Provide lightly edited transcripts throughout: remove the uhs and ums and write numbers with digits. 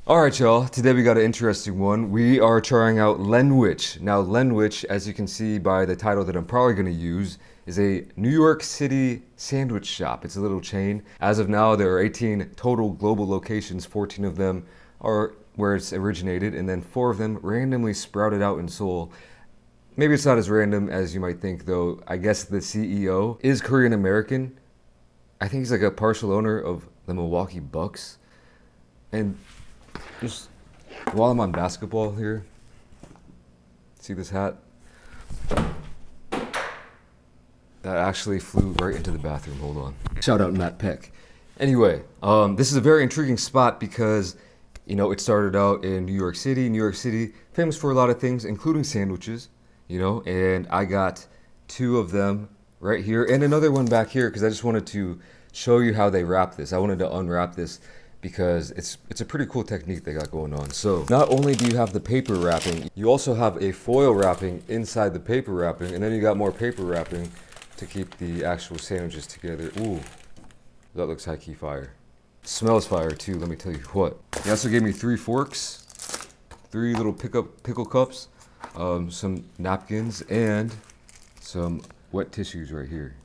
Alright y'all, today we got an interesting one. We are trying out Lenwich. Now Lenwich, as you can see by the title that I'm probably going to use, is a New York City sandwich shop. It's a little chain. As of now, there are 18 total global locations. 14 of them are where it's originated, and then 4 of them randomly sprouted out in Seoul. Maybe it's not as random as you might think though. I guess the CEO is Korean American. I think he's like a partial owner of the Milwaukee Bucks. And just while I'm on basketball here, see this hat? That actually flew right into the bathroom. Hold on. Shout out Matt Peck. Anyway, this is a very intriguing spot because, it started out in New York City. New York City, famous for a lot of things, including sandwiches, and I got 2 of them right here and another one back here because I just wanted to show you how they wrap this. I wanted to unwrap this because it's a pretty cool technique they got going on. So not only do you have the paper wrapping, you also have a foil wrapping inside the paper wrapping, and then you got more paper wrapping to keep the actual sandwiches together. Ooh, that looks high-key fire. Smells fire too, let me tell you what. He also gave me 3 forks, 3 little pickle cups, some napkins, and some wet tissues right here.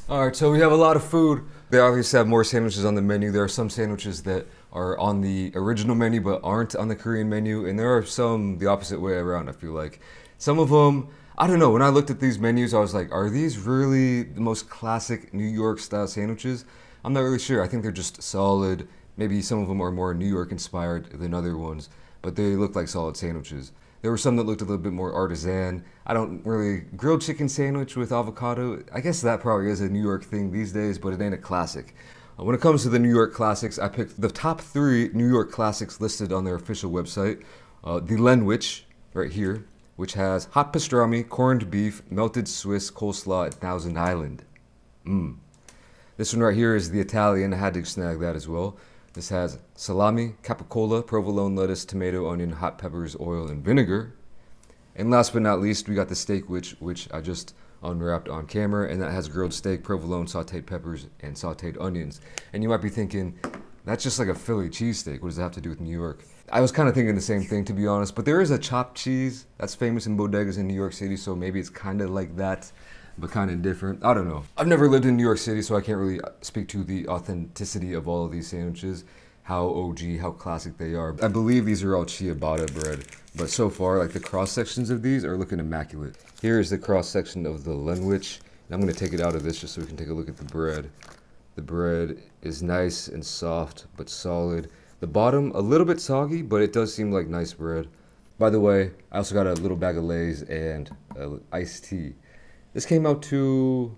All right, so we have a lot of food. They obviously have more sandwiches on the menu. There are some sandwiches that are on the original menu but aren't on the Korean menu, and there are some the opposite way around, I feel like. Some of them, I don't know, when I looked at these menus, I was like, are these really the most classic New York style sandwiches? I'm not really sure. I think they're just solid. Maybe some of them are more New York inspired than other ones, but they look like solid sandwiches. There were some that looked a little bit more artisan. I don't really, grilled chicken sandwich with avocado, I guess that probably is a New York thing these days, but it ain't a classic. When it comes to the New York classics, I picked the top 3 New York classics listed on their official website. The Lenwich, right here, which has hot pastrami, corned beef, melted Swiss, coleslaw, and Thousand Island. This one right here is the Italian. I had to snag that as well. This has salami, capicola, provolone lettuce, tomato, onion, hot peppers, oil, and vinegar. And last but not least, we got the steak, which I just unwrapped on camera, and that has grilled steak, provolone, sauteed peppers, and sauteed onions. And you might be thinking, that's just like a Philly cheesesteak. What does that have to do with New York? I was kind of thinking the same thing, to be honest, but there is a chopped cheese that's famous in bodegas in New York City, so maybe it's kind of like that, but kind of different. I don't know. I've never lived in New York City, so I can't really speak to the authenticity of all of these sandwiches, how OG, how classic they are. I believe these are all ciabatta bread, but so far, like the cross sections of these are looking immaculate. Here is the cross section of the Lenwich. And I'm gonna take it out of this just so we can take a look at the bread. The bread is nice and soft, but solid. The bottom, a little bit soggy, but it does seem like nice bread. By the way, I also got a little bag of Lay's and iced tea. This came out to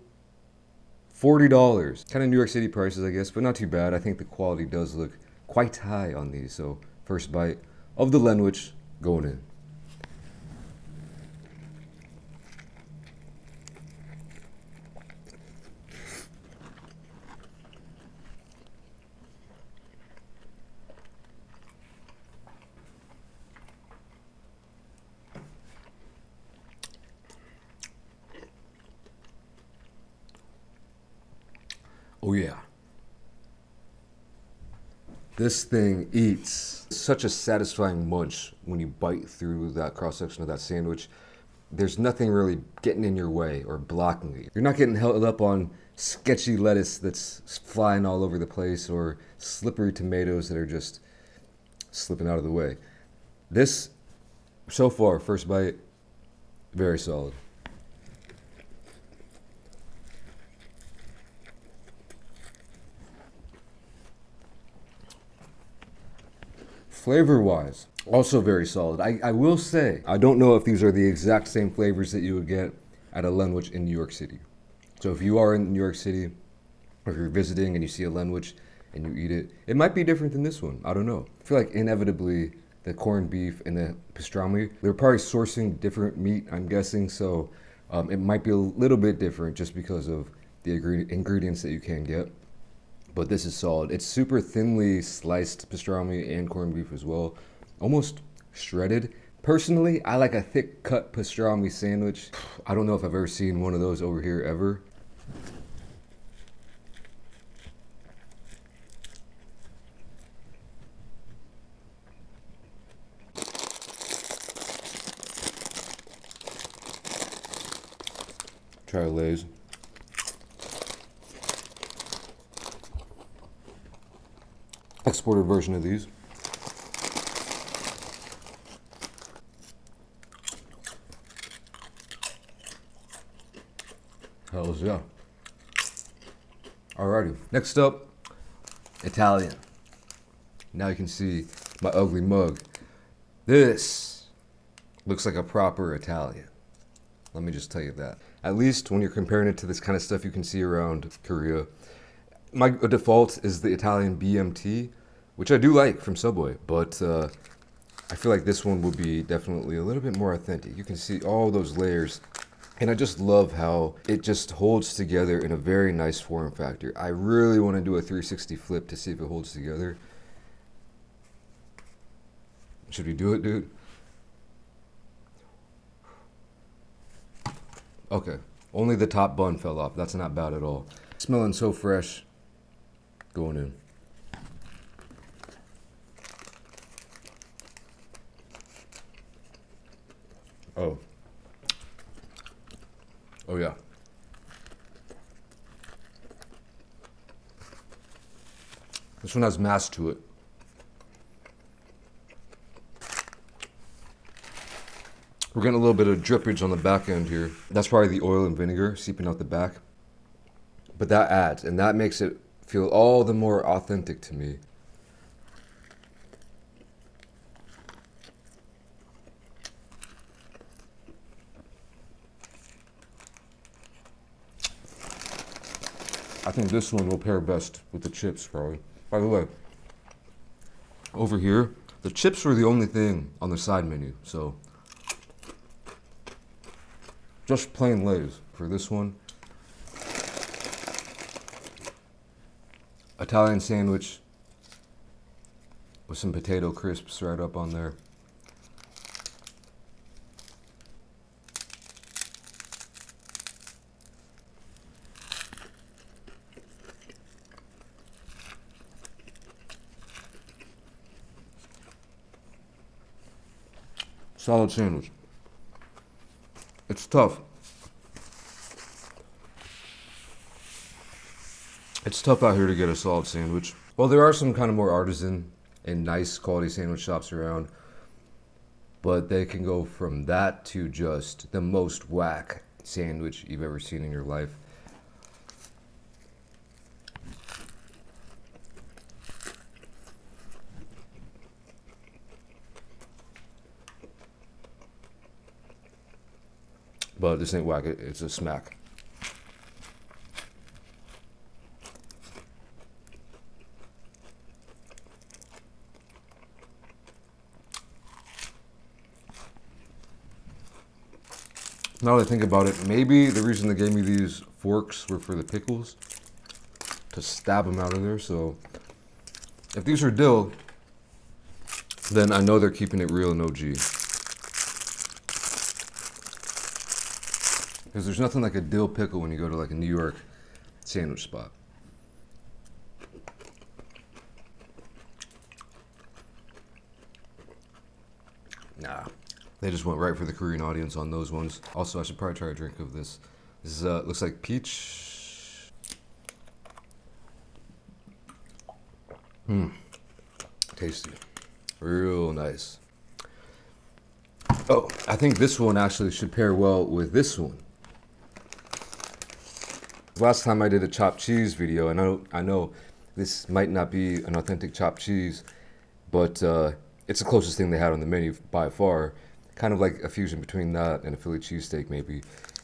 $40. Kind of New York City prices, I guess, but not too bad. I think the quality does look quite high on these. So first bite of the Lenwich going in. Oh yeah. This thing eats. Such a satisfying munch when you bite through that cross section of that sandwich. There's nothing really getting in your way or blocking it. You're not getting held up on sketchy lettuce that's flying all over the place or slippery tomatoes that are just slipping out of the way. This, so far, first bite, very solid. Flavor-wise, also very solid. I will say, I don't know if these are the exact same flavors that you would get at a Lenwich in New York City. So if you are in New York City, or if you're visiting and you see a Lenwich and you eat it, it might be different than this one. I don't know. I feel like inevitably the corned beef and the pastrami, they're probably sourcing different meat, I'm guessing. So it might be a little bit different just because of the ingredients that you can get. But this is solid. It's super thinly sliced pastrami and corned beef as well. Almost shredded. Personally, I like a thick cut pastrami sandwich. I don't know if I've ever seen one of those over here ever. Try Lay's. Exported version of these. Hells yeah. Alrighty, next up, Italian. Now you can see my ugly mug. This looks like a proper Italian. Let me just tell you that. At least when you're comparing it to this kind of stuff you can see around Korea. My default is the Italian BMT, which I do like from Subway, but I feel like this one will be definitely a little bit more authentic. You can see all those layers, and I just love how it just holds together in a very nice form factor. I really want to do a 360 flip to see if it holds together. Should we do it, dude? Okay, only the top bun fell off. That's not bad at all. Smelling so fresh. Going in. Oh. Oh yeah. This one has mass to it. We're getting a little bit of drippage on the back end here. That's probably the oil and vinegar seeping out the back. But that adds, and that makes it feel all the more authentic to me. I think this one will pair best with the chips, probably. By the way, over here, the chips were the only thing on the side menu, so just plain Lay's for this one. Italian sandwich with some potato crisps right up on there. Solid sandwich. It's tough. It's tough out here to get a solid sandwich. Well, there are some kind of more artisan and nice quality sandwich shops around, but they can go from that to just the most whack sandwich you've ever seen in your life. But this ain't whack, it's a smack. Now that I think about it, maybe the reason they gave me these forks were for the pickles, to stab them out of there. So if these are dill, then I know they're keeping it real and OG. Because there's nothing like a dill pickle when you go to like a New York sandwich spot. Nah. They just went right for the Korean audience on those ones. Also, I should probably try a drink of this. This looks like peach. Tasty. Real nice. Oh, I think this one actually should pair well with this one. Last time I did a chopped cheese video, I know this might not be an authentic chopped cheese, but it's the closest thing they had on the menu by far. Kind of like a fusion between that and a Philly cheesesteak maybe.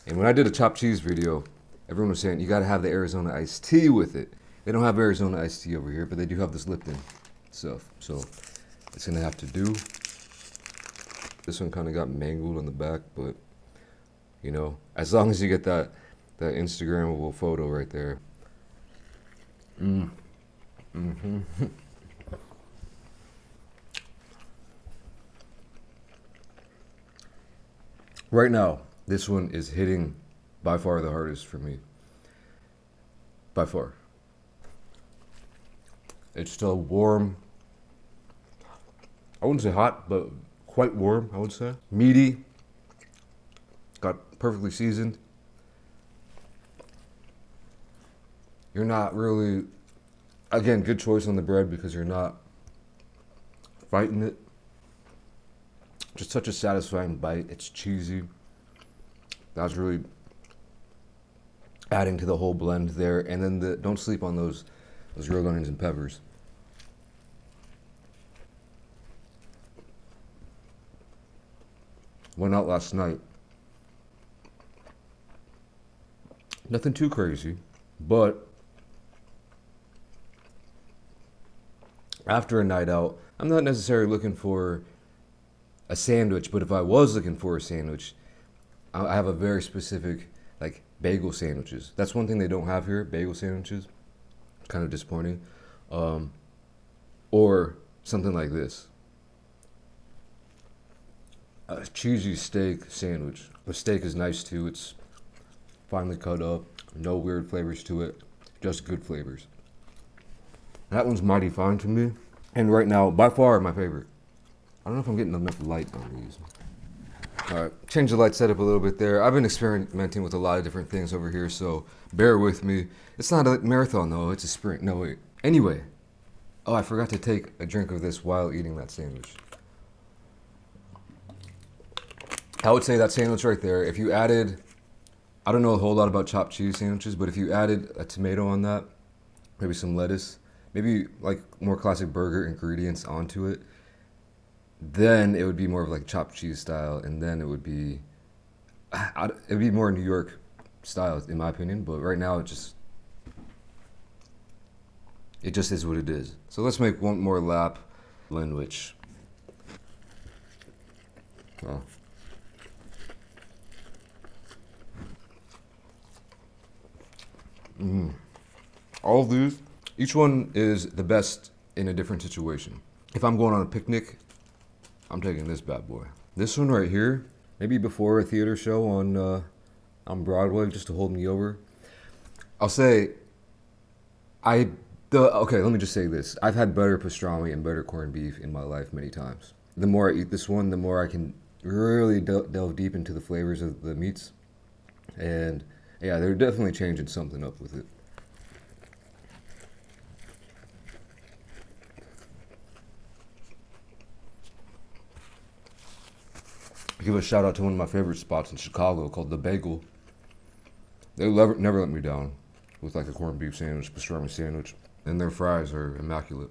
And when I did a chopped cheese video, everyone was saying you gotta have the Arizona iced tea with it. They don't have Arizona iced tea over here, but they do have this Lipton stuff. So it's gonna have to do. This one kind of got mangled on the back, but you know, as long as you get that Instagrammable photo right there. Right now, this one is hitting by far the hardest for me. By far. It's still warm. I wouldn't say hot, but quite warm, I would say. Meaty. Got perfectly seasoned. You're not really, again, good choice on the bread because you're not fighting it. Just such a satisfying bite. It's cheesy. That's really adding to the whole blend there. And then don't sleep on those grilled onions and peppers. Went out last night. Nothing too crazy, but after a night out, I'm not necessarily looking for a sandwich, but if I was looking for a sandwich, I have a very specific, like, bagel sandwiches. That's one thing they don't have here, bagel sandwiches. Kind of disappointing. Or something like this. A cheesy steak sandwich. The steak is nice too. It's finely cut up. No weird flavors to it. Just good flavors. That one's mighty fine to me. And right now, by far, my favorite. I don't know if I'm getting enough light on these. All right, change the light setup a little bit there. I've been experimenting with a lot of different things over here, so bear with me. It's not a marathon though, it's a sprint. No, wait. Anyway, oh, I forgot to take a drink of this while eating that sandwich. I would say that sandwich right there, if you added, I don't know a whole lot about chopped cheese sandwiches, but if you added a tomato on that, maybe some lettuce, maybe like more classic burger ingredients onto it, then it would be more of like chopped cheese style, and then it would be more New York style in my opinion. But right now it just is what it is. So let's make one more lap, Linwich. Oh. All of these, each one is the best in a different situation. If I'm going on a picnic, I'm taking this bad boy. This one right here, maybe before a theater show on Broadway, just to hold me over. I'll say, okay, let me just say this. I've had better pastrami and better corned beef in my life many times. The more I eat this one, the more I can really delve deep into the flavors of the meats. And yeah, they're definitely changing something up with it. Give a shout out to one of my favorite spots in Chicago called The Bagel. They never let me down with like a corned beef sandwich, pastrami sandwich, and their fries are immaculate.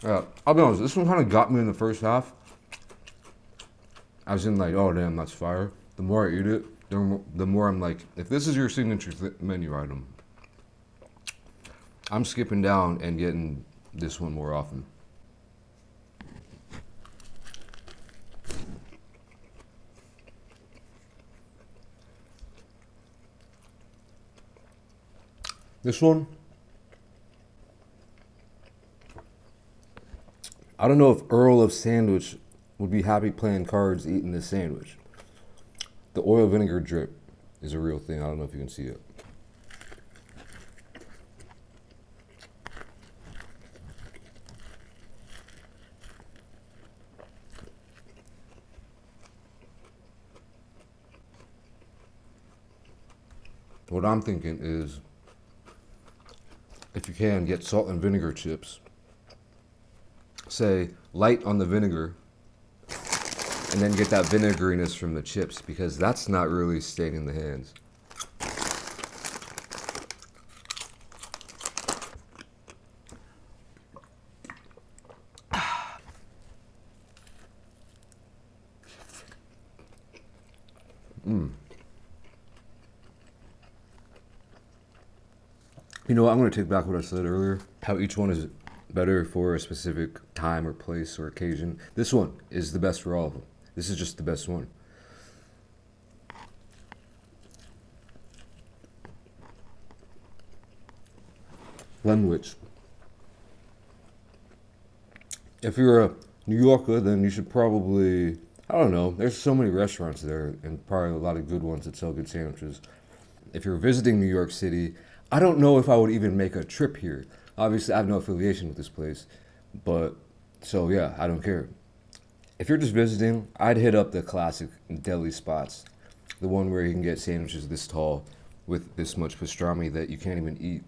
Yeah, I'll be honest, this one kind of got me in the first half. I was in like, oh damn, that's fire. The more I eat it, the more I'm like, if this is your signature menu item, I'm skipping down and getting this one more often. This one, I don't know if Earl of Sandwich would be happy playing cards eating this sandwich. The oil vinegar drip is a real thing. I don't know if you can see it. What I'm thinking is, if you can, get salt and vinegar chips. Say, light on the vinegar, and then get that vinegariness from the chips, because that's not really staying in the hands. You know what, I'm going to take back what I said earlier, how each one is better for a specific time or place or occasion. This one is the best for all of them. This is just the best one. Glenwich. If you're a New Yorker, then you should probably, I don't know, there's so many restaurants there and probably a lot of good ones that sell good sandwiches. If you're visiting New York City, I don't know if I would even make a trip here. Obviously, I have no affiliation with this place, but So yeah, I don't care. If you're just visiting, I'd hit up the classic deli spots. The one where you can get sandwiches this tall with this much pastrami that you can't even eat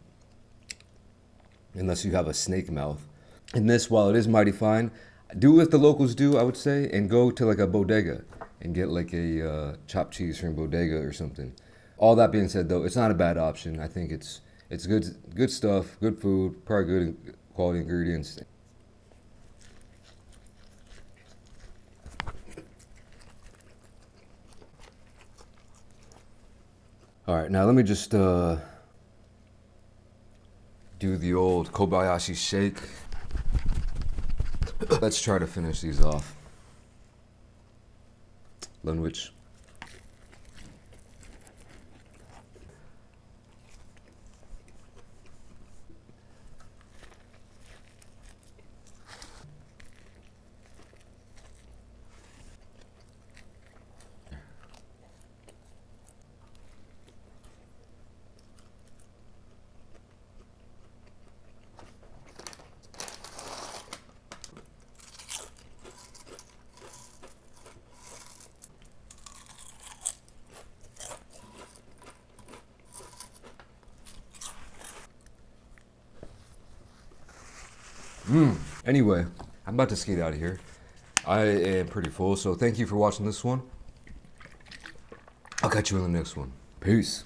unless you have a snake mouth. And this, while it is mighty fine, do what the locals do, I would say, and go to like a bodega and get like a chopped cheese from bodega or something. All that being said, though, it's not a bad option. I think it's good stuff, good food, probably good quality ingredients. All right, now let me just do the old Kobayashi shake. Let's try to finish these off. Lunwich. Anyway, I'm about to skate out of here. I am pretty full, so thank you for watching this one. I'll catch you in the next one. Peace.